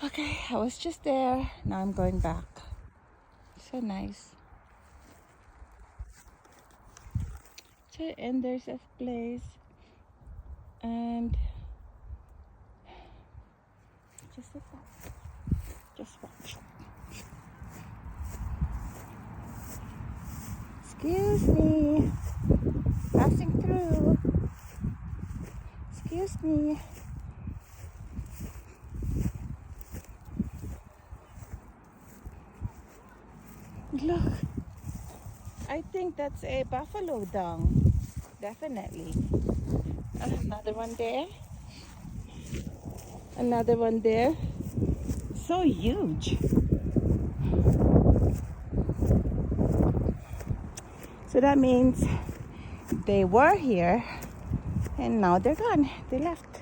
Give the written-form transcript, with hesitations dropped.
Okay, I was just there. Now I'm going back. So nice. And there's a place. And just like that. Just watch. Excuse me. Passing through. Excuse me. Look. I think that's a buffalo dung. Definitely. Another one there. Another one there. So huge. So that means they were here and now they're gone. They left.